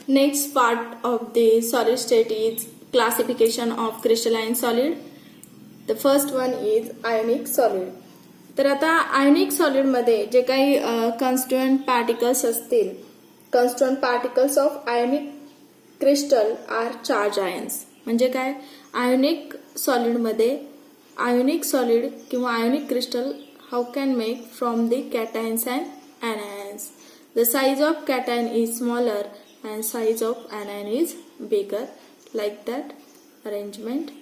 Next part of the solid state is classification of crystalline solid. The first one is ionic solid. तर आता आयनिक solid मध्ये जे काही constituent particles असतील, constituent particles of ionic crystal are charge ions. म्हणजे काय, ionic solid मध्ये ionic solid किंवा ionic crystal how can make from the cations and anions. The size of cation is smaller and size of anion is bigger, like that arrangement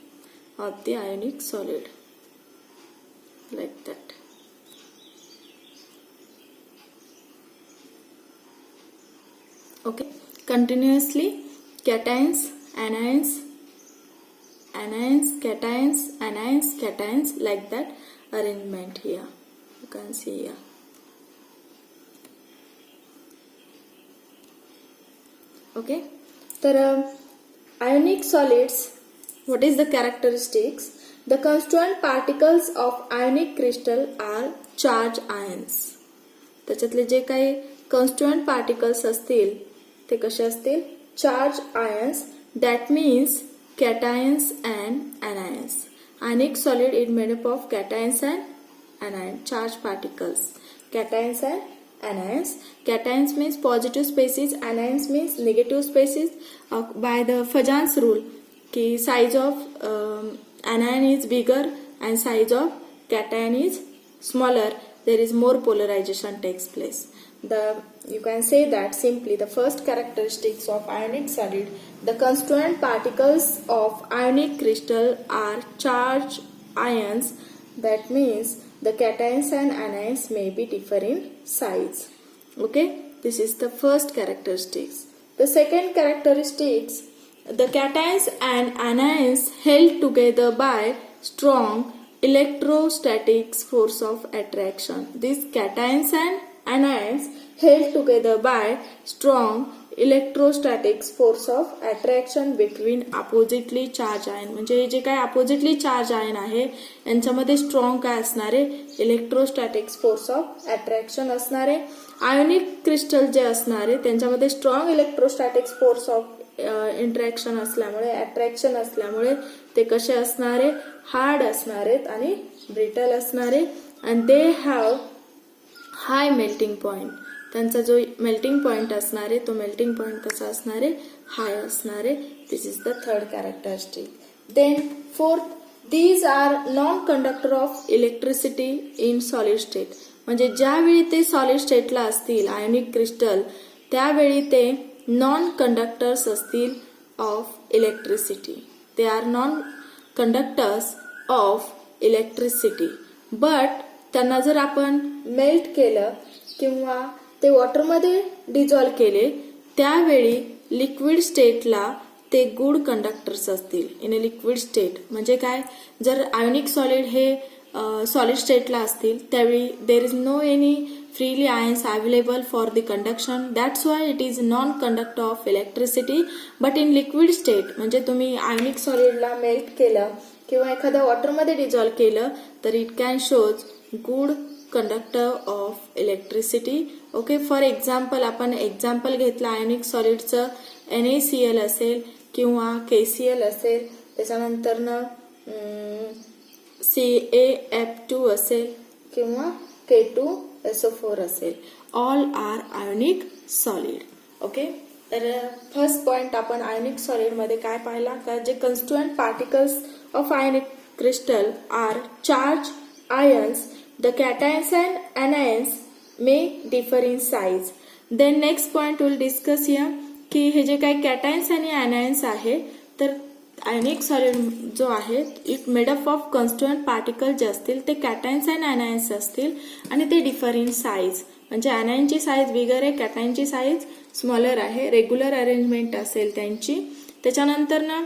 of the ionic solid, like that. Okay, continuously cations, anions, anions, cations, anions, cations, like that arrangement here. You can see here. Okay, तर ionic solids, what is the characteristics? The constituent particles of ionic crystal are charge ions. त्याच्यातले जे काही constituent particles असतील ते कसे असतील, charge ions. That means cations and anions. Ionic solid is made up of cations and anion, charge particles. Cations and anions. Cations means positive species, anions means negative species. By the Fajans rule, कि size of anion is bigger and size of cation is smaller, there is more polarization takes place. You can say that simply the first characteristics of ionic solid, the constituent particles of ionic crystal are charged ions. That means the cations and anions may be different in size. Okay, this is the first characteristics. The second characteristics, the cations and anions held together by strong electrostatic force of attraction. These cations and anions held together by strong electrostatics force of attraction between oppositely charge ion. म्हणजे जे काय oppositely charge ion आहे यांच्यामध्ये strong काय असणारे, electrostatics force of attraction असणारे. Ionic crystal जे असणारे त्यांच्यामध्ये strong electrostatics force of interaction असल्यामुळे, अट्रॅक्शन असल्यामुळे ते कसे असणारे, हार्ड असणारेत आणि ब्रिटल असणारे. And they have high melting point. त्यांचा जो मेल्टिंग पॉइंट असणार आहे तो मेल्टिंग पॉइंट कसा असणार आहे, हाय असणार आहे. This is the third characteristic. Then fourth, these are non conductor of electricity in solid state. म्हणजे ज्यावेळी ते सॉलिड स्टेटला असतील आयोनिक क्रिस्टल त्यावेळी ते नॉन कंडक्टर्स असतील of electricity. They are non conductors of electricity. But त्यांना जर आपण मेल्ट केलं किंवा ते वॉटरमध्ये डिझॉल्व केले त्यावेळी लिक्विड स्टेटला ते गुड कंडक्टर्स असतील इन अ लिक्विड स्टेट. म्हणजे काय, जर आयोनिक सॉलिड हे सॉलिड स्टेटला असतील त्यावेळी there is no any freely ions available for the conduction. That's why it is non conductor of electricity. But in liquid state म्हणजे तुम्ही आयोनिक सॉलिडला मेल्ट केलं किंवा एखाद्या वॉटरमध्ये डिझॉल्व केलं तर it can shows good conductor of electricity. Okay, for example आपण example घेतलं ionic सॉलिडचं NaCl असेल किंवा KCl असेल, त्याच्यानंतरनं CaF2 असेल किंवा K2SO4 असेल. All are ionic solid. Okay, तर फर्स्ट पॉइंट आपण आयोनिक सॉलिडमध्ये काय पाहिला का, जे constituent particles of ionic crystal are charge ions. The cations and anions may differ in size. Then next point we'll discuss here की हे जे काही cations आणि anions आहे तर आयोनिक सॉलिड जो आहे it made up of constituent particle जे असतील ते cations and anions असतील आणि ते डिफर इन साईज. म्हणजे anion साईज बिगर आहे, cationची साईज स्मॉलर आहे. रेग्युलर अरेंजमेंट असेल त्यांची. त्याच्यानंतर ना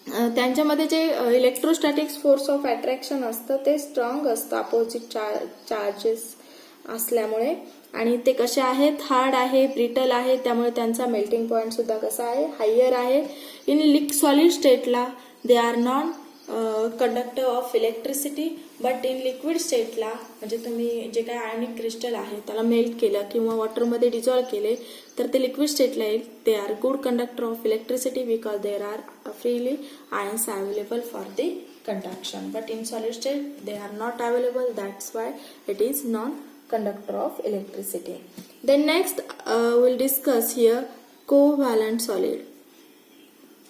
त्यांच्यामध्ये जे इलेक्ट्रोस्टॅटिक्स फोर्स ऑफ अट्रॅक्शन असतं ते स्ट्रॉंग असतं अपोजिट चार्जेस असल्यामुळे. आणि ते कसे आहेत, हार्ड आहे, ब्रिटल आहे, त्यामुळे त्यांचा मेल्टिंग पॉइंट सुद्धा कसा आहे, हायर आहे. इन सॉलिड स्टेटला they are non conductor of electricity but in liquid स्टेटला म्हणजे तुम्ही जे काही आयनिक क्रिस्टल आहे त्याला मेल्ट केलं किंवा वॉटरमध्ये डिझॉल्व्ह केले तर ते लिक्विड स्टेटला येईल. They are good conductor of electricity because there are freely ions available for the conduction, but in solid state they are not available, that's why it is non-conductor of electricity. Then next we'll discuss here covalent solid.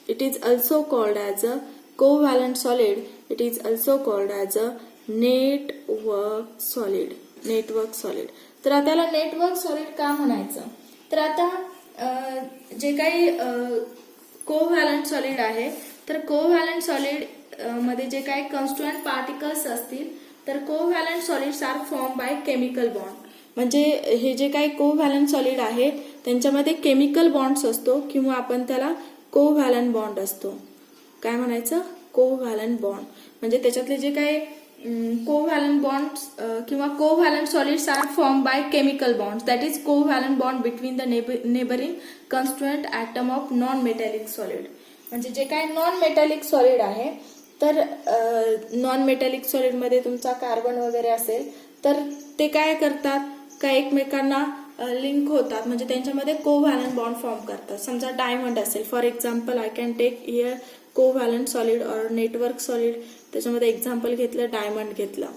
It is also called as a covalent solid. It is also called as a network solid. Network solid. तर आता याला network solid का म्हणायचं, तर आता जे काही covalent solid आहे तर कोव्हॅलंट सॉलिड मध्ये जे काही कॉन्स्टिट्युएंट पार्टिकल्स असतील तर covalent solids are form by chemical bond. म्हणजे हे जे काही कोव्हॅलंट सॉलिड आहे त्यांच्यामध्ये केमिकल बॉन्ड्स असतो किंवा आपण त्याला कोव्हॅलंट बॉन्ड असतो. काय म्हणायचं, कोव्हॅलंट बॉन्ड. म्हणजे त्याच्यातले जे काही कोव्हॅलंट बॉन्ड्स किंवा covalent solids are form by chemical bonds, that is covalent bond between the neighbouring constituent atom of non metallic solid. म्हणजे जे काही नॉन मेटॅलिक सॉलिड आहे तर नॉन मेटॅलिक सॉलिडमध्ये तुमचा कार्बन वगैरे असेल तर ते काय करतात, काय एकमेकांना लिंक होतात म्हणजे त्यांच्यामध्ये कोव्हॅलंट बॉन्ड फॉर्म करतात. समजा डायमंड असेल, for example I can take here covalent solid or network solid. त्याच्यामध्ये एक्झाम्पल घेतलं, डायमंड घेतलं.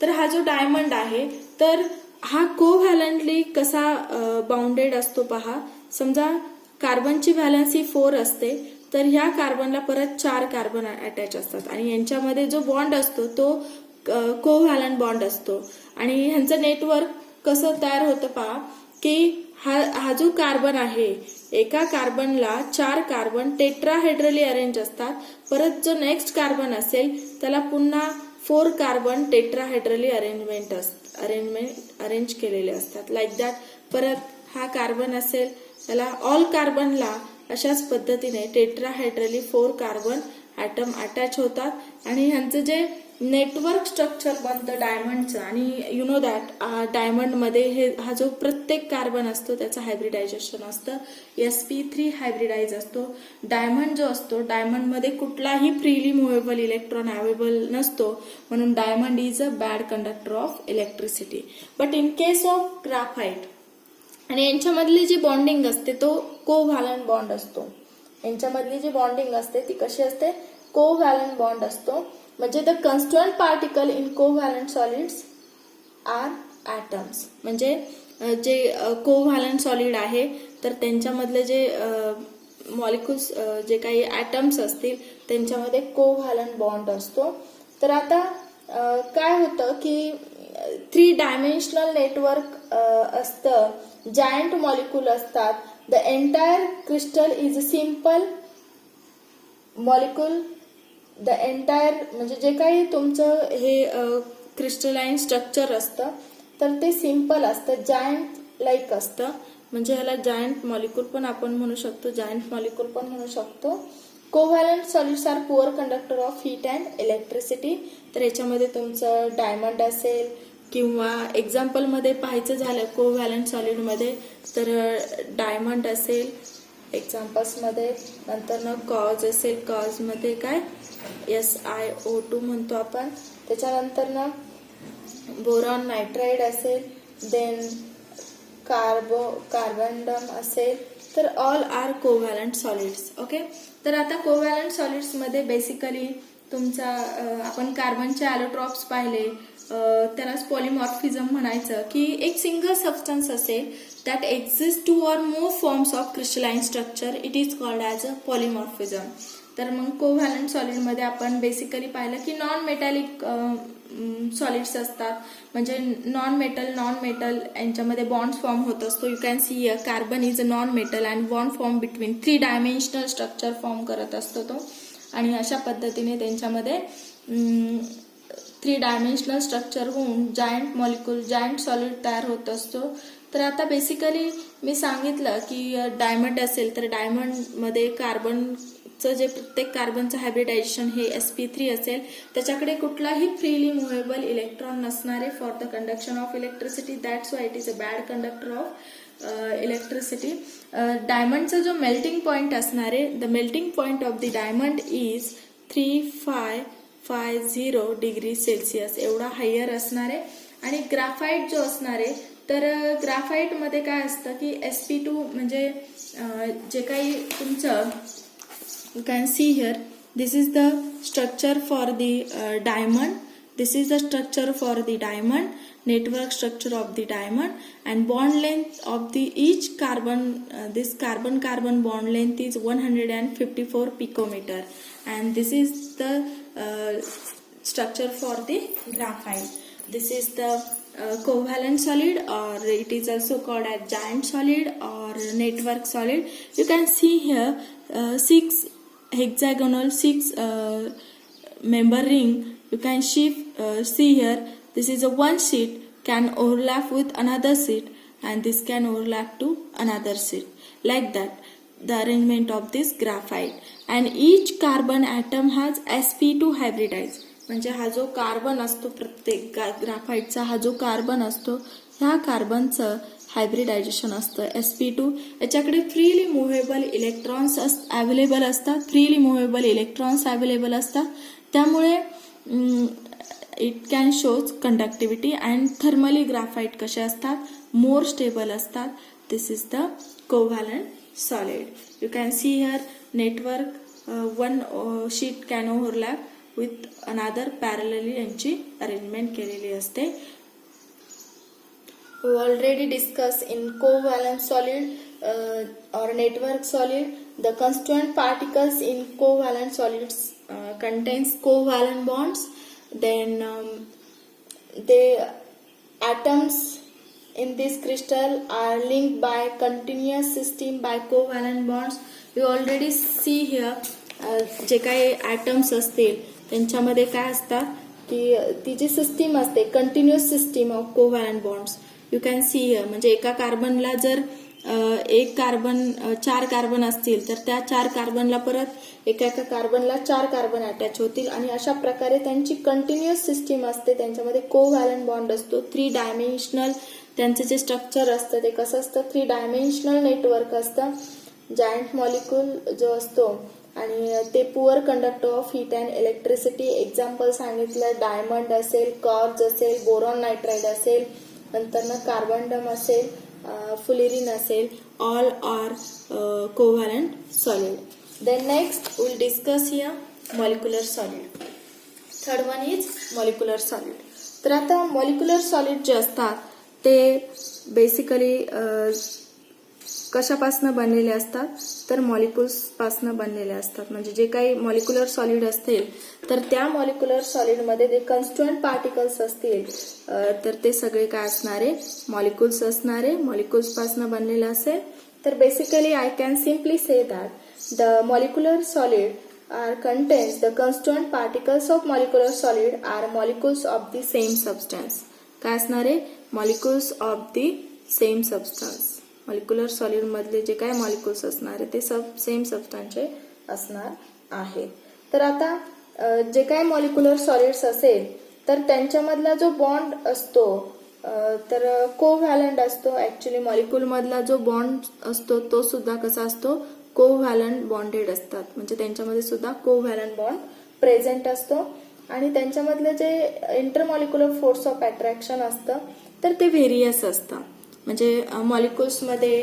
तर हा जो डायमंड आहे तर हा कोव्हॅलंटली कसा बाउंडेड असतो पहा. समजा कार्बनची व्हॅलन्सी 4 असते तर ह्या कार्बनला परत 4 कार्बन अटॅच असतात आणि यांच्यामध्ये जो बॉन्ड असतो तो कोव्हॅलंट बॉन्ड असतो. आणि ह्यांचं नेटवर्क कसं तयार होतं पहा की हा जो कार्बन आहे एका कार्बनला 4 कार्बन टेट्राहेड्रली अरेंज असतात. परत जो नेक्स्ट कार्बन असेल त्याला पुन्हा 4 कार्बन टेट्राहेड्रली अरेंज केलेले असतात. Like that. परत हा कार्बन असेल त्याला ऑल कार्बनला अशाच पद्धतीने टेट्राहेड्रली 4 कार्बन ॲटम अटॅच होतात आणि ह्यांचं जे नेटवर्क स्ट्रक्चर बनतं डायमंडचं. आणि यु नो दॅट डायमंडमध्ये हा जो प्रत्येक कार्बन असतो त्याचं हायब्रिडायझेशन असतं. sp3 हायब्रिडाइज असतो. डायमंड जो असतो डायमंडमध्ये कुठलाही फ्रीली मुव्हेबल इलेक्ट्रॉन अवेलेबल नसतो म्हणून diamond is a bad conductor of electricity. But in case of graphite आणि यांच्यामधली जी बॉन्डिंग असते तो कोव्हॅलंट बॉन्ड असतो. यांच्यामधली जी बॉन्डिंग असते ती कशी असते, कोव्हॅलंट बॉन्ड असतो. म्हणजे the constituent particle in covalent solids are atoms. म्हणजे जे कोव्हॅलंट सॉलिड आहे तर त्यांच्यामधले जे मॉलिक्युल्स जे काही ॲटम्स असतील त्यांच्यामध्ये कोव्हॅलंट बॉन्ड असतो. तर आता काय होतं की 3 डायमेन्शनल नेटवर्क असतं, जायंट मॉलिक्यूल असतात. The entire crystal is a simple molecule. The entire म्हणजे जे काही तुमचं हे क्रिस्टलाइन स्ट्रक्चर असतं तर ते सिम्पल असतं, जायंट लाईक असतं. म्हणजे ह्याला जायंट मॉलिक्यूल पण आपण म्हणू शकतो, जायंट मॉलिक्यूल पण म्हणू शकतो. Covalent solids are poor conductor of heat and electricity. तर याच्यामध्ये तुमचं डायमंड असेल किंवा एक्झाम्पलमध्ये पाहायचं झालं कोव्हॅलंट सॉलिडमध्ये तर डायमंड असेल एक्झाम्पल्समध्ये. नंतर कॉज असेल, कॉजमध्ये काय SiO2 म्हणतो आपण. त्याच्यानंतर बोरॉन नायट्राइड असेल, देन कार्बनडम असेल. तर all are covalent solids. Okay. तर आता कोव्हॅलंट सॉलिड्समध्ये बेसिकली तुमचा आपण कार्बनचे ॲलोट्रॉप्स पाहिले, त्यालाच पॉलिमॉर्फिझम म्हणायचं की एक सिंगल सबस्टन्स असेल that exist 2 or more forms of crystalline structure, it is called as a polymorphism. तर मग कोव्हॅलंट सॉलिडमध्ये आपण बेसिकली पाहिलं की नॉन मेटॅलिक सॉलिड्स असतात. म्हणजे नॉन मेटल यांच्यामध्ये बॉन्ड्स फॉर्म होत असतो. You can C carbon is a non metal and bond form between 3 dimensional structure form करत असतो तो. आणि अशा पद्धतीने त्यांच्यामध्ये 3 डायमेन्शनल स्ट्रक्चर होऊन जायंट मॉलिक्यूल, जायंट सॉलिड तयार होत असतो. तर आता बेसिकली मी सांगितलं की डायमंड असेल तर डायमंडमध्ये कार्बनचं जे प्रत्येक कार्बनचं हायब्रिडायझेशन हे sp3 असेल. त्याच्याकडे कुठलाही फ्रीली मुव्हेबल इलेक्ट्रॉन नसणारे for the conduction of electricity. That's why it is a bad conductor of electricity. डायमंडचा जो मेल्टिंग पॉइंट असणार आहे, the melting point of the diamond is 3, 5, 250 degree Celsius एवढा हायर असणार आहे. आणि ग्राफाईट जो असणार आहे तर ग्राफाईटमध्ये काय असतं की sp2 म्हणजे जे काही तुमचं you can see here, this is the structure for the diamond, this is the structure for the diamond, network structure of the diamond, and bond length of the each carbon, this carbon carbon bond length is 154 picometer, and this is the structure for the graphite. This is the covalent solid, or it is also called as giant solid or network solid. You can see here 6 hexagonal 6 member ring. You can see here, this is a one sheet can overlap with another sheet, and this can overlap to another sheet, like that the arrangement of this graphite. And each carbon atom has sp2 hybridized. म्हणजे हा जो carbon असतो प्रत्येक ग्राफाईटचा हा जो carbon असतो ह्या कार्बनचं hybridisation असतं sp2. याच्याकडे फ्रीली मुव्हेबल इलेक्ट्रॉन्स अवेलेबल असतात, फ्रीली मुव्हेबल इलेक्ट्रॉन्स अवेलेबल असतात. त्यामुळे it can shows conductivity. And thermally graphite कसे असतात, मोर स्टेबल असतात. This is the covalent solid. You can see here network one sheet can overlap with another parallelly यांची arrangement केलेली असते. We already discussed in covalent solid or network solid, the constituent particles in covalent solids contains covalent bonds. Then the atoms in this crystal are linked by continuous system by covalent bonds. We already see here जे काही atoms असतील त्यांच्यामध्ये काय असतात की ती जी system असते continuous system of covalent bonds. You can see here, म्हणजे एका कार्बनला जर एक कार्बन 4 कार्बन असतील तर त्या 4 कार्बनला परत एका कार्बनला 4 कार्बन अटॅच होतील, आणि अशा प्रकारे त्यांची कंटिन्युअस सिस्टीम असते. त्यांच्यामध्ये कोव्हॅलंट बॉन्ड असतो. 3 डायमेन्शनल त्यांचं जे स्ट्रक्चर असतं ते कसं असतं, 3 डायमेन्शनल नेटवर्क असतं. जायंट मॉलिक्यूल जो असतो आणि ते poor conductor of heat and electricity. Example सांगितलं, डायमंड असेल, कॉर्ज असेल, बोरॉन नायट्राइड असेल, नंतर कार्बनडम असेल, फुलेरिन असेल. All are covalent solid. Then next will discuss here molecular solid. Third one is molecular solid. तर आता मॉलिक्युलर सॉलिड जे असतात ते बेसिकली कशापासून बनलेले असतात, तर मॉलिक्युल्स पासून बनलेले असतात. म्हणजे जे काही मॉलिक्युलर सॉलिड असतील तर त्या मॉलिक्युलर सॉलिडमध्ये जे कन्स्टिट्युएंट पार्टिकल्स असतील तर ते सगळे काय असणारे, मॉलिक्युल्स असणारे, मॉलिक्युल्स पासून बनलेले असेल. तर basically I can simply say that the molecular solid are contains the constituent particles of molecular solid are molecules of the same substance. काय असणारे, molecules of the same substance. Molecular solid मधले जे काय molecules असणार आहे ते same सबस्टन्सचे असणार आहेत. तर आता जे काय मॉलिक्युलर सॉलिड्स असेल तर त्यांच्यामधला जो बॉन्ड असतो तर कोव्हॅलंट असतो. ऍक्च्युली मॉलिक्युल मधला जो बॉन्ड असतो तो सुद्धा कसा असतो, कोव्हॅलंट बॉन्डेड असतात. म्हणजे त्यांच्यामध्ये सुद्धा कोव्हॅलंट बॉन्ड प्रेझेंट असतो. आणि त्यांच्यामधलं जे इंटरमॉलिक्युलर फोर्स ऑफ अट्रॅक्शन असतं तर ते व्हेरियस असतं. म्हणजे मॉलिक्युल्समध्ये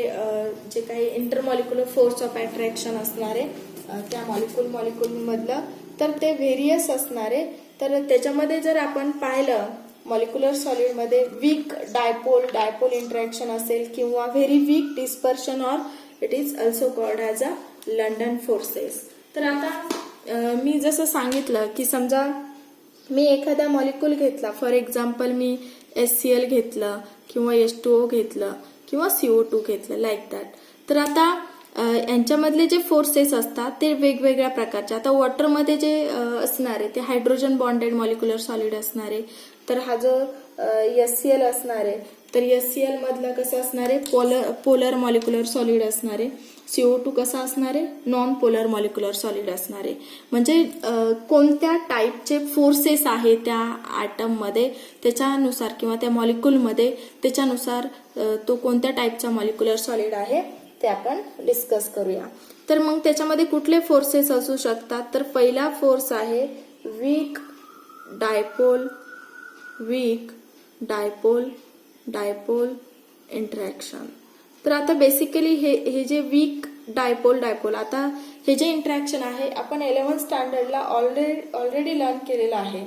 जे काही इंटरमॉलिक्युलर फोर्स ऑफ अट्रॅक्शन असणारे त्या मॉलिक्युल मधलं तर ते व्हेरियस असणारे. तर त्याच्यामध्ये जर आपण पाहिलं मॉलिक्युलर सॉलिडमध्ये वीक डायपोल इंटरॅक्शन असेल किंवा very weak dispersion, or it is also called as a London forces. तर आता मी जसं सांगितलं की समजा मी एखादा मॉलिक्यूल घेतला, फॉर एक्झाम्पल मी HCl घेतलं किंवा H2O घेतलं किंवा CO2 घेतलं, लाईक दॅट. तर आता यांच्यामधले जे फोर्सेस असतात ते वेगवेगळ्या प्रकारचे. आता वॉटरमध्ये जे असणार आहे ते हायड्रोजन बॉन्डेड मॉलिक्युलर सॉलिड असणार आहे. तर हा जो HCl असणार आहे तर HCl मधलं कसं असणार आहे, पोलर मॉलिक्युलर सॉलिड असणार आहे. CO2 कसा असणार आहे, नॉन पोलर मॉलिक्युलर सॉलिड असणार आहे. म्हणजे कोणत्या टाईपचे फोर्सेस आहे त्या ॲटममध्ये त्याच्यानुसार किंवा त्या मॉलिक्युलमध्ये त्याच्यानुसार तो कोणत्या टाईपचा मॉलिक्युलर सॉलिड आहे ते आपण डिस्कस करूया. तर मग त्याच्यामध्ये कुठले फोर्सेस असू शकतात, तर पहिला फोर्स आहे weak dipole weak dipole dipole interaction. तर आता बेसिकली हे जे वीक डायपोल डायपोल, आता हे जे इंटरॅक्शन आहे आपण 11th स्टँडर्डला ऑलरेडी लर्न केलेलं आहे.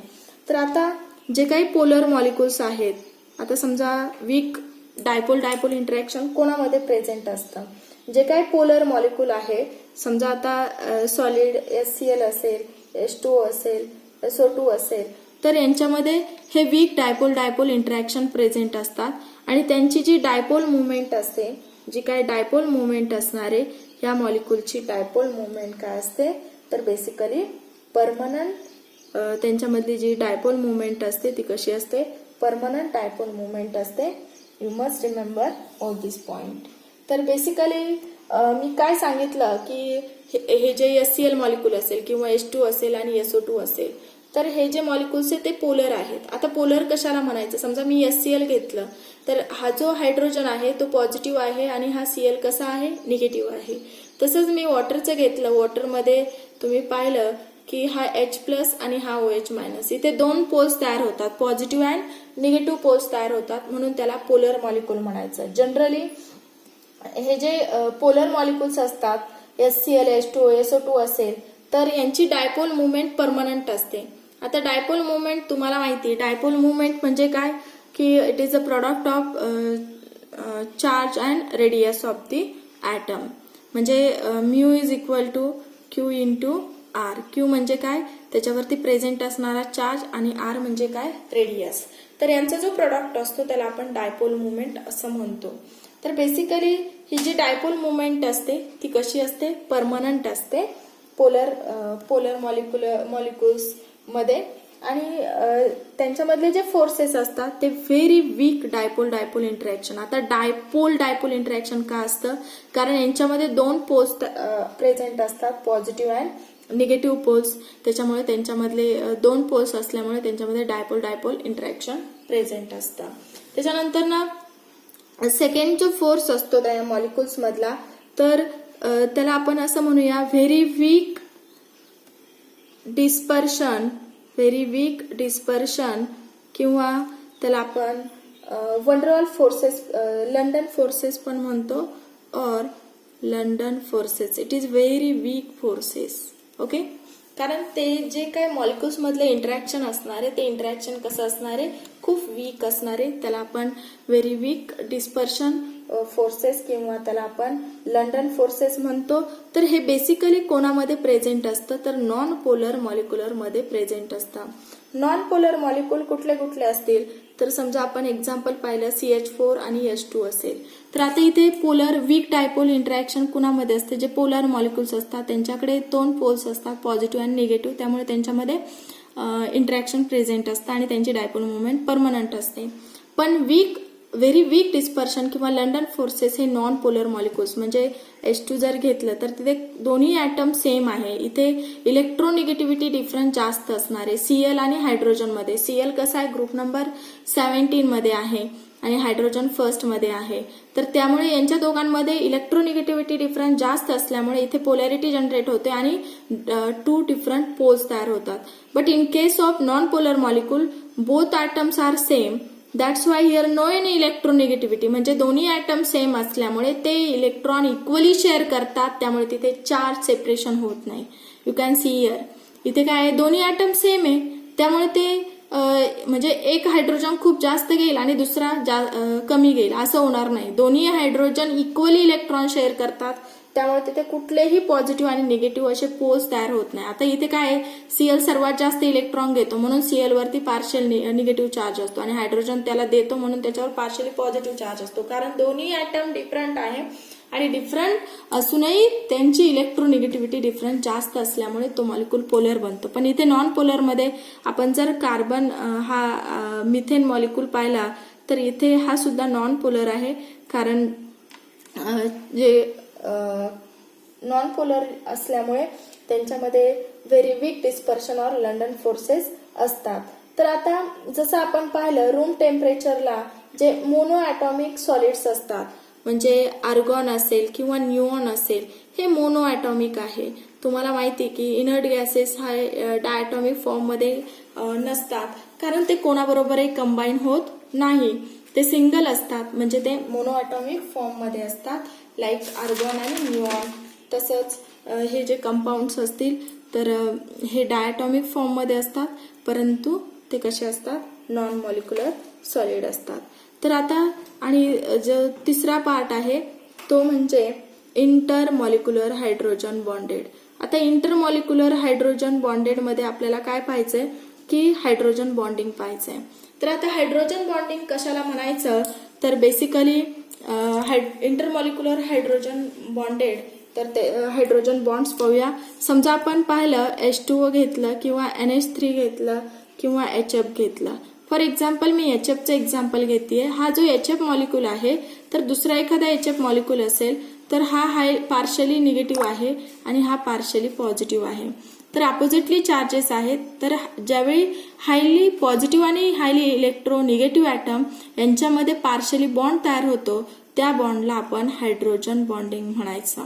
तर आता जे काही पोलर मॉलिक्युल्स आहेत, आता समजा वीक डायपोल डायपोल इंटरॅक्शन कोणामध्ये प्रेझेंट असतं. जे काही पोलर मॉलिक्यूल आहे, समजा आता सॉलिड HCl असेल, H2O असेल, SO2 असेल, तर यांच्यामध्ये हे weak dipole dipole interaction present असतात आणि त्यांची जी डायपोल मुवमेंट असते, जी काही डायपोल मुवमेंट असणारे या मॉलिक्यूलची डायपोल मुवमेंट काय असते, तर बेसिकली परमनंट. त्यांच्यामधली जी डायपोल मुवमेंट असते ती कशी असते, परमनंट डायपोल मुवमेंट असते. You must remember all this point. तर बेसिकली मी काय सांगितलं की हे जे HCl मॉलिक्यूल असेल किंवा H2 असेल आणि SO2 असेल, तर हे जे मॉलिक्युल्स आहेत ते पोलर आहेत. आता पोलर कशाला म्हणायचं, समजा मी HCl घेतलं तर हा जो हायड्रोजन आहे तो पॉझिटिव्ह आहे आणि हा Cl कसा आहे, निगेटिव्ह आहे. तसंच मी वॉटरचं घेतलं, वॉटरमध्ये तुम्ही पाहिलं की हा H+ आणि हा OH-, इथे दोन पोल्स तयार होतात, पॉझिटिव्ह अँड निगेटिव्ह पोल्स तयार होतात, म्हणून त्याला पोलर मॉलिक्यूल म्हणायचं. जनरली हे जे पोलर मॉलिक्युल्स असतात, HCl, H2O, SO2 असेल, तर यांची डायपोल मुवमेंट परमनंट असते. आता डायपोल मुवमेंट तुम्हाला माहिती आहे, डायपोल मुवमेंट म्हणजे काय की it is a product of charge and radius of the atom. म्हणजे mu is equal to Q into r. Q म्हणजे काय, त्याच्यावरती प्रेझेंट असणारा चार्ज, आणि आर म्हणजे काय, रेडियस. तर यांचा जो प्रॉडक्ट असतो त्याला आपण डायपोल मुवमेंट असं म्हणतो. तर बेसिकली ही जी डायपोल मुवमेंट असते ती कशी असते, परमनंट असते पोलर मॉलिक्युल्स मध्ये. आणि त्यांच्यामधले जे फोर्सेस असतात ते very weak dipole dipole interaction. आता डायपोल डायपोल इंटरॅक्शन का असतं, कारण यांच्यामध्ये दोन पोल्स प्रेझेंट असतात, पॉझिटिव्ह अँड निगेटिव्ह पोल्स. त्याच्यामुळे त्यांच्यामधले दोन पोल्स असल्यामुळे त्यांच्यामध्ये डायपोल डायपोल इंटरॅक्शन प्रेझेंट असतं. त्याच्यानंतर ना सेकंड जो फोर्स असतो त्या मॉलिक्युल्स मधला, तर त्याला आपण असं म्हणूया व्हेरी वीक डिस्पर्शन, किंवा त्याला आपण वनरल फोर्सेस, लंडन फोर्सेस पण म्हणतो, or London forces. It is very weak forces. Okay, कारण ते जे काही मॉलिक्युल्स मधले इंटरॅक्शन असणार आहे ते इंटरॅक्शन कसं असणार आहे, खूप वीक असणार आहे. त्याला आपण व्हेरी वीक डिस्पर्शन फोर्सेस किंवा त्याला आपण लंडन फोर्सेस म्हणतो. तर हे बेसिकली कोणामध्ये प्रेझेंट असतं, तर नॉन पोलर मॉलिक्युलर मध्ये प्रेझेंट असतं. नॉन पोलर मॉलिक्यूल कुठले कुठले असतील, तर समजा आपण एक्झाम्पल पाहिलं CH4 आणि H2 असेल, तर आता इथे पोलर वीक डायपोल इंटरॅक्शन कुणामध्ये असते, जे पोलर मॉलिक्युल्स असतात त्यांच्याकडे दोन पोल्स असतात, पॉझिटिव्ह आणि निगेटिव्ह, त्यामुळे त्यांच्यामध्ये इंटरॅक्शन प्रेझेंट असतं आणि त्यांची डायपोल मुवमेंट परमनंट असते. पण व्हेरी वीक डिस्पर्शन किंवा लंडन फोर्सेस हे नॉन पोलर मॉलिक्युल्स, म्हणजे H2 जर घेतलं तर तिथे दोन्ही ॲटम सेम आहे. इथे इलेक्ट्रोनिगेटिव्हिटी डिफरन्स जास्त असणार आहे Cl आणि हायड्रोजन मध्ये. Cl कसा आहे, ग्रुप नंबर 17 मध्ये आहे आणि हायड्रोजन फर्स्ट मध्ये आहे. तर त्यामुळे यांच्या दोघांमध्ये इलेक्ट्रोनिगेटिव्हिटी डिफरन्स जास्त असल्यामुळे इथे पोलॅरिटी जनरेट होते आणि टू डिफरंट पोल्स तयार होतात. But in case of non polar molecule both atoms are same, that's why here no any electronegativity. म्हणजे दोन्ही ॲटम सेम असल्यामुळे ते इलेक्ट्रॉन इक्वली शेअर करतात, त्यामुळे तिथे चार्ज सेपरेशन होत नाही. यू कॅन सी हिअर, इथे काय आहे, दोन्ही ॲटम सेम आहे, त्यामुळे ते म्हणजे एक हायड्रोजन खूप जास्त घेईल आणि दुसरा कमी घेईल असं होणार नाही. दोन्ही हायड्रोजन इक्वली इलेक्ट्रॉन शेअर करतात, त्यामुळे तिथे कुठलेही पॉझिटिव्ह आणि निगेटिव्ह असे पोल्स तयार होत नाही. आता इथे काय आहे, Cl सर्वात जास्त इलेक्ट्रॉन घेतो म्हणून Cl वरती पार्शियल निगेटिव्ह चार्ज असतो आणि हायड्रोजन त्याला देतो म्हणून त्याच्यावर पार्शियली पॉझिटिव्ह चार्ज असतो. कारण दोन्ही ॲटम डिफरंट आहे आणि डिफरंट असूनही त्यांची इलेक्ट्रोनिगेटिव्हिटी डिफरंट जास्त असल्यामुळे तो मॉलिक्यूल पोलर बनतो. पण इथे नॉन पोलर मध्ये आपण जर कार्बन हा मिथेन मॉलिक्यूल पाहिला तर इथे हा सुद्धा नॉन पोलर आहे, कारण जे नॉन पोलर असल्यामुळे त्यांच्यामध्ये very weak dispersion or London forces असतात. तर आता जसं आपण पाहिलं रूम टेम्परेचरला जे मोनो ॲटॉमिक सॉलिड्स असतात, म्हणजे आर्गॉन असेल किंवा न्यूऑन असेल, हे मोनो ॲटॉमिक आहे. तुम्हाला माहिती आहे की इनर्ट गॅसेस हा डायटॉमिक फॉर्ममध्ये नसतात, कारण ते कोणाबरोबरही कंबाईन होत नाही, ते सिंगल असतात, म्हणजे ते मोनो ॲटॉमिक फॉर्ममध्ये असतात, लाईक आर्गॉन आणि न्यूऑन. तसंच हे जे कंपाऊंड्स असतील तर हे डायटॉमिक फॉर्ममध्ये असतात, परंतु ते कसे असतात, नॉन मॉलिक्युलर सॉलिड असतात. तर आता आणि जो तिसरा पार्ट आहे तो म्हणजे इंटर मॉलिक्युलर हायड्रोजन बॉन्डेड. आता इंटर मॉलिक्युलर हायड्रोजन बॉन्डेड मध्ये आपल्याला काय पाहिजे की हायड्रोजन बॉन्डिंग पाहिजे. तर आता हायड्रोजन बॉन्डिंग कशाला म्हणायचं, तर बेसिकली इंटरमॉलिक्युलर हायड्रोजन बॉन्डेड, तर ते हायड्रोजन बॉन्ड्स पाहूया. समजा आपण पाहिलं H2O घेतलं किंवा NH3 घेतलं किंवा HF घेतलं. फॉर एक्झाम्पल मी HFचं एक्झाम्पल घेते. हा जो HF मॉलिक्यूल आहे तर दुसरा एखादा HF मॉलिक्यूल असेल तर हा पार्शली निगेटिव्ह आहे आणि हा पार्शली पॉझिटिव्ह आहे. तर अपोजिटली चार्जेस आहेत. तर ज्यावेळी हायली पॉझिटिव्ह आणि हायली इलेक्ट्रोनिगेटिव्ह ॲटम यांच्यामध्ये पार्शली बॉन्ड तयार होतो, त्या बॉन्डला आपण हायड्रोजन बॉन्डिंग म्हणायचं.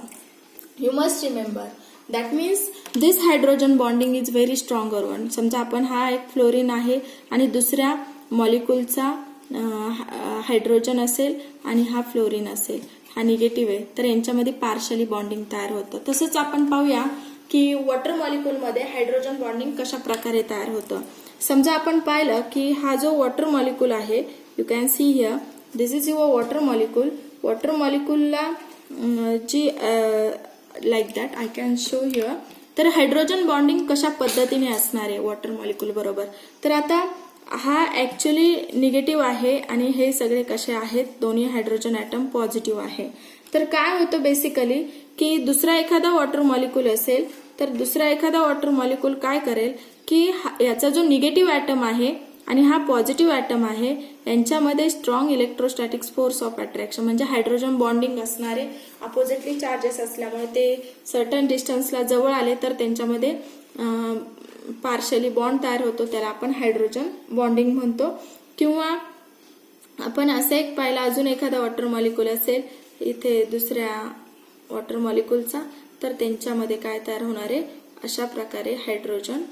You must remember that means this hydrogen bonding is very stronger one. समजा आपण हा एक फ्लोरीन आहे आणि दुसऱ्या मॉलिक्यूलचा हायड्रोजन असेल आणि हा फ्लोरीन असेल, हा निगेटिव्ह आहे, तर यांच्यामध्ये पार्शली बॉन्डिंग तयार होतं. तसंच आपण पाहूया की वॉटर मॉलिक्यूलमध्ये हायड्रोजन बॉन्डिंग कशा प्रकारे तयार होतं. समजा आपण पाहिलं की हा जो वॉटर मॉलिक्यूल आहे, you can see here this is your water molecule. Water मॉलिक्यूलला जी like that I can show here. तर हायड्रोजन बॉन्डिंग कशा पद्धतीने असणार आहे वॉटर मॉलिक्यूल बरोबर. तर आता हा ऍक्च्युली निगेटिव्ह आहे आणि हे सगळे कसे आहेत, दोन्ही हायड्रोजन ॲटम पॉझिटिव्ह आहे. तर काय होतं बेसिकली की दुसरा एखादा वॉटर मॉलिक्यूल असेल तर दुसरा एखादा वॉटर मॉलिक्यूल काय करेल की याचा जो निगेटिव्ह ॲटम आहे आणि हा पॉझिटिव्ह ॲटम आहे यांच्यामध्ये strong electrostatic force of attraction म्हणजे हायड्रोजन बॉन्डिंग असणारे अपोजिटली चार्जेस असल्यामुळे ते सर्टन डिस्टन्सला जवळ आले तर त्यांच्यामध्ये पार्शली बॉन्ड तयार होतो, त्याला आपण हायड्रोजन बॉन्डिंग म्हणतो. किंवा आपण असं एक पाहिलं अजून एखादा वॉटर मॉलिक्यूल असेल इथे दुसऱ्या वॉटर मॉलिक्यूलचा, तर त्यांच्यामध्ये काय तयार होणार आहे, अशा प्रकारे हायड्रोजन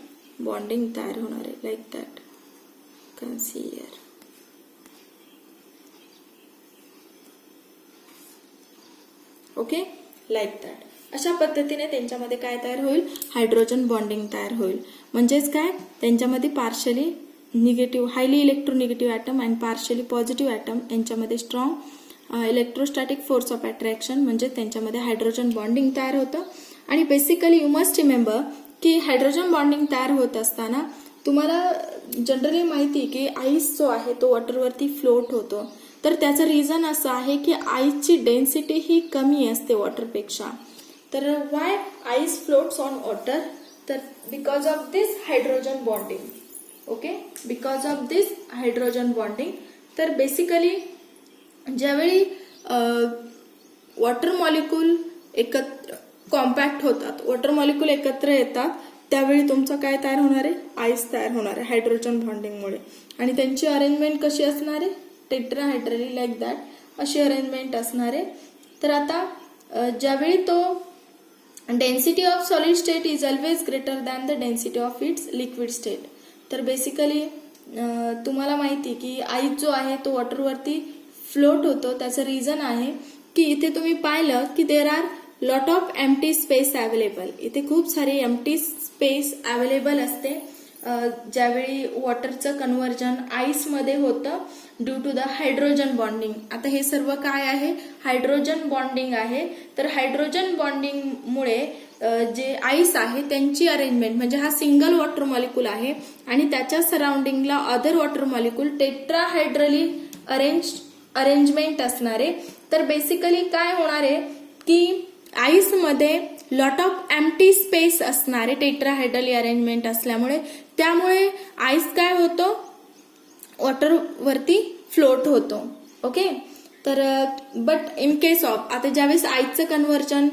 बॉन्डिंग तयार होणार आहे, like that can see here. Okay, like that. अशा पद्धतीने त्यांच्यामध्ये काय तयार होईल, हायड्रोजन बॉन्डिंग तयार होईल. म्हणजेच काय, त्यांच्यामध्ये पार्शली निगेटिव्ह हायली इलेक्ट्रोनिगेटिव्ह ॲटम आणि पार्शली पॉझिटिव्ह ॲटम यांच्यामध्ये strong electrostatic force of attraction म्हणजे त्यांच्यामध्ये हायड्रोजन बॉन्डिंग तयार होतं. आणि बेसिकली यू मस्ट रिमेंबर की हायड्रोजन बॉन्डिंग तयार होत असताना तुम्हाला जनरली माहिती की आईस जो आहे तो वॉटरवरती फ्लोट होतो. तर त्याचं रिझन असं आहे की आईसची डेन्सिटी ही कमी असते वॉटरपेक्षा. तर why ice floats on water, तर because of this hydrogen bonding. Okay, because of this hydrogen bonding. तर बेसिकली ज्यावेळी वॉटर मॉलिक्यूल एकत्र कॉम्पॅक्ट होतात, वॉटर मॉलिक्यूल एकत्र येतात, त्यावेळी तुमचं काय तयार होणार आहे, आईस तयार होणार आहे हायड्रोजन बॉन्डिंगमुळे. आणि त्यांची अरेंजमेंट कशी असणार आहे, टेट्राहायड्रली लाईक दॅट अशी अरेंजमेंट असणार आहे. तर आता ज्यावेळी तो density of solid state is always greater than the density of its liquid state. तर बेसिकली तुम्हाला माहिती की आईस जो आहे तो वॉटरवरती फ्लोट होतो. त्याचं रिझन आहे की इथे तुम्ही पाहिलं की there are lot of empty space available. इथे खूप सारी एम्प्टी स्पेस अवेलेबल असते ज्यावेळी वॉटरचं कन्व्हर्जन आईसमध्ये होतं due to the hydrogen bonding. आता हे सर्व काय आहे, हायड्रोजन बॉन्डिंग आहे. तर हायड्रोजन बॉन्डिंगमुळे जे आईस आहे त्यांची अरेंजमेंट म्हणजे हा सिंगल वॉटर मॉलिक्यूल आहे आणि त्याच्या सराउंडिंगला अदर वॉटर मॉलिक्यूल टेट्राहायड्रली अरेंजमेंट असणार आहे. तर बेसिकली काय होणार आहे की आईसमध्ये लॉट ऑफ एम्प्टी स्पेस असणारे टेट्राहायड्रली अरेंजमेंट असल्यामुळे त्यामुळे आईस काय होतो, वॉटरवरती फ्लोट होतो. ओके, तर बट इन केस ऑफ आता ज्यावेळेस आईसचं कन्व्हर्जन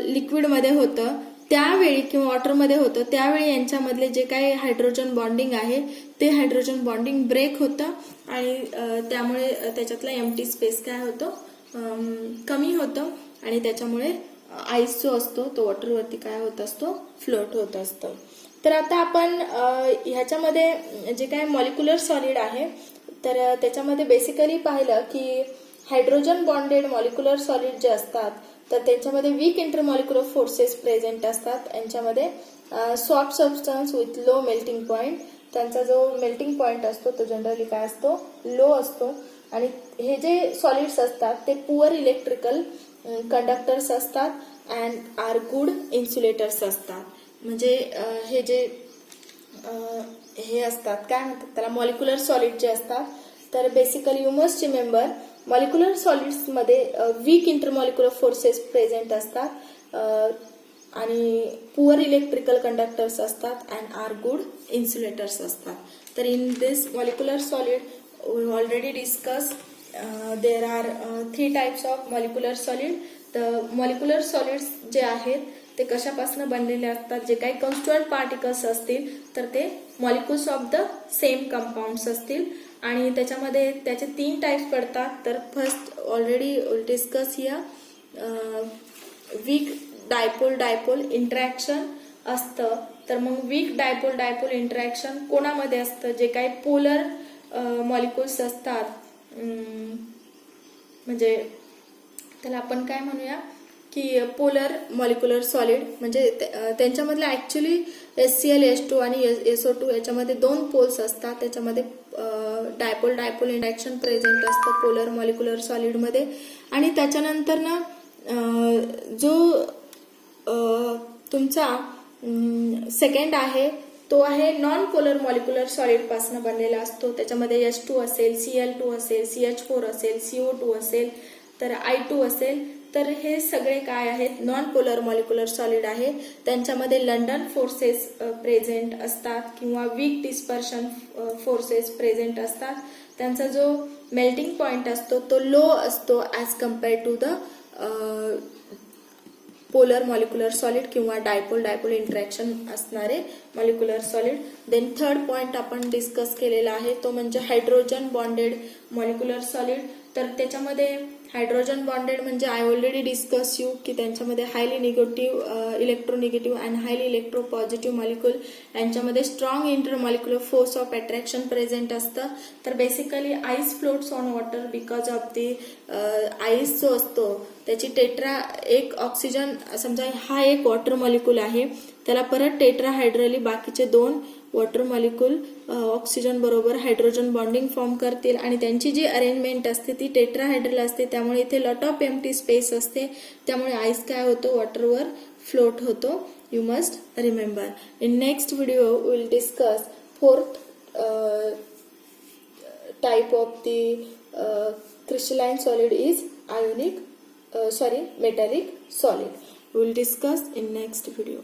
लिक्विडमध्ये होतं त्यावेळी किंवा वॉटरमध्ये होतं त्यावेळी यांच्यामधले जे काही हायड्रोजन बॉन्डिंग आहे ते हायड्रोजन बॉन्डिंग ब्रेक होतं आणि त्यामुळे त्याच्यातला एम्प्टी स्पेस काय होतो, कमी होतं आणि त्याच्यामुळे आईस जो असतो तो वॉटरवरती काय होत असतो, फ्लोट होत असतो. तर आता आपण ह्याच्यामध्ये जे काय मॉलिक्युलर सॉलिड आहे तर त्याच्यामध्ये बेसिकली पाहिलं की हायड्रोजन बॉन्डेड मॉलिक्युलर सॉलिड जे असतात तर त्यांच्यामध्ये वीक इंटरमॉलिक्युलर फोर्सेस प्रेझेंट असतात. यांच्यामध्ये soft substance with low melting point, त्यांचा जो मेल्टिंग पॉइंट असतो तो जनरली काय असतो, लो असतो. आणि हे जे सॉलिड्स असतात ते पुअर इलेक्ट्रिकल कंडक्टर्स असतात अँड आर गुड इन्सुलेटर्स असतात. म्हणजे हे जे हे असतात काय म्हणतात त्याला, मॉलिक्युलर सॉलिड जे असतात. तर basically you must remember molecular सॉलिड्समध्ये वीक इंटरमॉलिक्युलर फोर्सेस प्रेझेंट असतात आणि पुअर इलेक्ट्रिकल कंडक्टर्स असतात अँड आर गुड इन्सुलेटर्स असतात. तर in this molecular solid we already discuss there are 3 types of molecular solid. तर मॉलिक्युलर सॉलिड्स जे आहेत ते कशापासून बनलेले असतात, जे काही कॉन्स्टिट्युएंट पार्टिकल्स असतील तर ते molecules of the same compounds असतील. आणि त्याच्यामध्ये त्याचे 3 टाइप्स पडतात. तर first already discuss here weak dipole dipole interaction असतं. तर मग वीक डायपोल डायपोल इंटरॅक्शन कोणामध्ये असतं, जे काही पोलर मॉलिक्युल्स असतात, म्हणजे त्याला आपण काय म्हणूया की पोलर मॉलिक्युलर सॉलिड, म्हणजे त्यांच्यामधले ऍक्च्युली HCl H2 आणि SO2 याच्यामध्ये 2 पोल्स असतात. त्याच्यामध्ये डायपोल डायपोल इंटरॅक्शन प्रेझेंट असतं पोलर मॉलिक्युलर सॉलिडमध्ये. आणि त्याच्यानंतर ना जो तुमचा सेकंड आहे तो आहे नॉन पोलर मॉलिक्युलर सॉलिड पासून बनलेला असतो. त्याच्यामध्ये H2 असेल, Cl2 असेल, CH4 असेल, CO2 असेल, तर I2 असेल. तर हे सगळे काय आहेत, नॉन पोलर मॉलिक्युलर सॉलिड आहे. त्यांच्यामध्ये लंडन फोर्सेस प्रेझेंट असतात किंवा वीक डिस्पर्शन फोर्सेस प्रेझेंट असतात. त्यांचा जो मेल्टिंग पॉइंट असतो तो लो असतो as compared to the polar molecular solid किंवा डायपोल डायपोल इंटरॅक्शन असणारे molecular solid. Then third point आपण डिस्कस केलेला आहे तो म्हणजे हायड्रोजन बॉन्डेड मॉलिक्युलर सॉलिड. तर त्याच्यामध्ये हायड्रोजन बॉन्डेड म्हणजे आय ऑलरेडी डिस्कस यू की त्यांच्यामध्ये highly negative electronegative and highly electro positive molecule यांच्यामध्ये strong intermolecular force of attraction present असतं. तर basically ice floats on water because of the ice जो असतो त्याची टेट्रा एक ऑक्सिजन, समजा हा एक वॉटर मॉलिक्युल आहे, त्याला परत टेट्राहायड्रली बाकीचे 2 वॉटर मॉलिक्युल ऑक्सिजन बरोबर हायड्रोजन बॉन्डिंग फॉर्म करतील आणि त्यांची जी अरेंजमेंट असते ती टेट्राहायड्रल असते. त्यामुळे इथे लॉट ऑफ एम्प्टी स्पेस असते. त्यामुळे आईस काय होतो, वॉटरवर फ्लोट होतो. You must remember. In next video will discuss 4th type of the crystalline solid is metallic solid. We will discuss in next video.